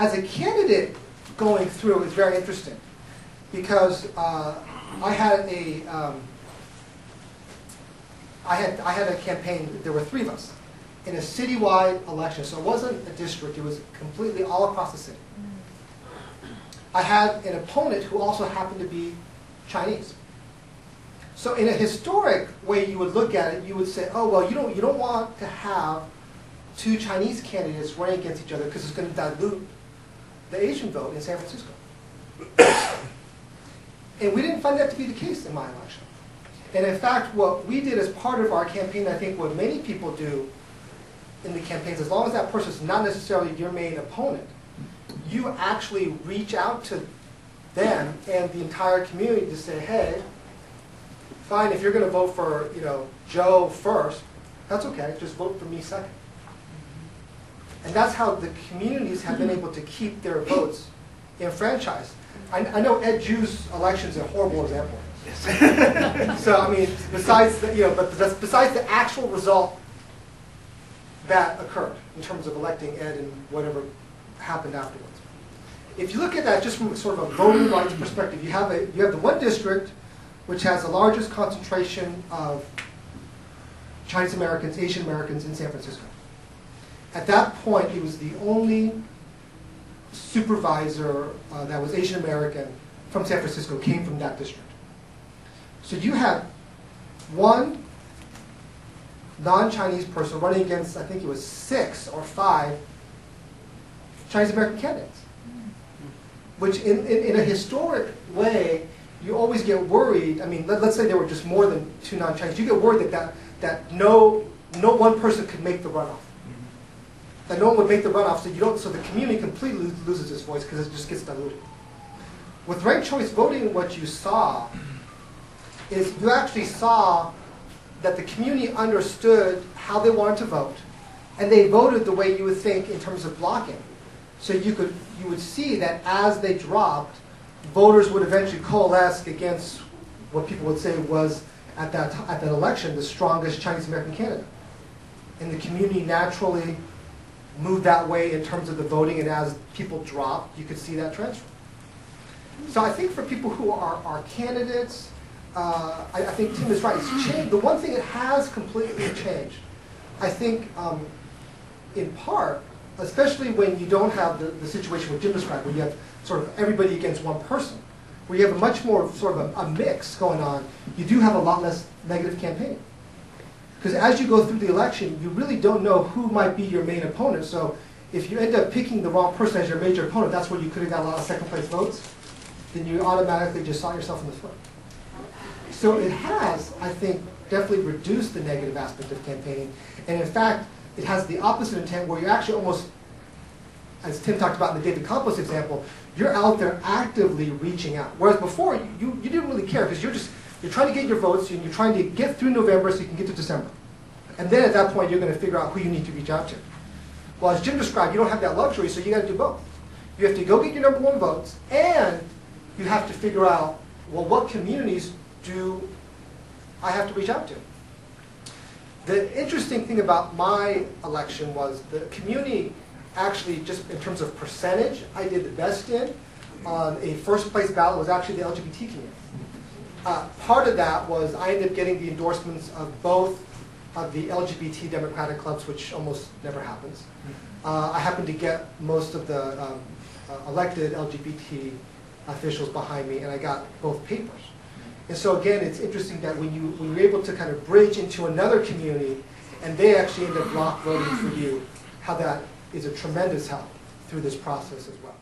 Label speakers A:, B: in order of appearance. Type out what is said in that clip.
A: as a candidate going through, it's very interesting because I had a campaign. There were 3 of us in a citywide election, so it wasn't a district. It was completely all across the city. I had an opponent who also happened to be Chinese. So in a historic way, you would look at it. You would say, "Oh well, you don't want to have 2 Chinese candidates running against each other because it's going to dilute the Asian vote in San Francisco." And we didn't find that to be the case in my election. And in fact, what we did as part of our campaign, I think what many people do in the campaigns, as long as that person is not necessarily your main opponent, you actually reach out to them and the entire community to say, "Hey, fine, if you're going to vote for Joe first, that's okay. Just vote for me second." And that's how the communities have been able to keep their votes enfranchised. I know Ed Ju's election is a horrible example. So I mean, besides the actual result that occurred in terms of electing Ed and whatever happened afterwards. If you look at that just from sort of a voting rights perspective, you have the one district which has the largest concentration of Chinese Americans, Asian Americans in San Francisco. At that point, he was the only supervisor that was Asian American from San Francisco, came from that district. So you had one non-Chinese person running against, I think it was 6 or 5 Chinese American candidates. Which in a historic way, you always get worried. I mean, let's say there were just more than 2 non-Chinese. You get worried that no one person could make the runoff. That no one would make the runoff, so the community completely loses its voice because it just gets diluted. With ranked choice voting, what you saw is you actually saw that the community understood how they wanted to vote, and they voted the way you would think in terms of blocking. So you would see that as they dropped, voters would eventually coalesce against what people would say was at that election the strongest Chinese American candidate, and the community naturally moved that way in terms of the voting, and as people dropped, you could see that transfer. So I think for people who are candidates, I think Tim is right. It's changed. The one thing it has completely changed, I think, in part, especially when you don't have the situation what Jim described, where you have sort of everybody against one person, where you have a much more sort of a mix going on, you do have a lot less negative campaigning. Because as you go through the election, you really don't know who might be your main opponent. So if you end up picking the wrong person as your major opponent, that's where you could have got a lot of second place votes, then you automatically just shot yourself in the foot. So it has, I think, definitely reduced the negative aspect of campaigning. And in fact, it has the opposite intent where you're actually almost, as Tim talked about in the David Campos example, you're out there actively reaching out. Whereas before, you didn't really care because you're trying to get your votes and you're trying to get through November so you can get to December. And then at that point, you're going to figure out who you need to reach out to. Well, as Jim described, you don't have that luxury, so you got to do both. You have to go get your #1 votes, and you have to figure out, well, what communities do I have to reach out to? The interesting thing about my election was the community actually, just in terms of percentage, I did the best in. On a first place ballot was actually the LGBT community. Part of that was I ended up getting the endorsements of both of the LGBT Democratic clubs, which almost never happens. I happened to get most of the elected LGBT officials behind me, and I got both papers. And so again, it's interesting that when you're able to kind of bridge into another community, and they actually end up block voting for you, how that is a tremendous help through this process as well.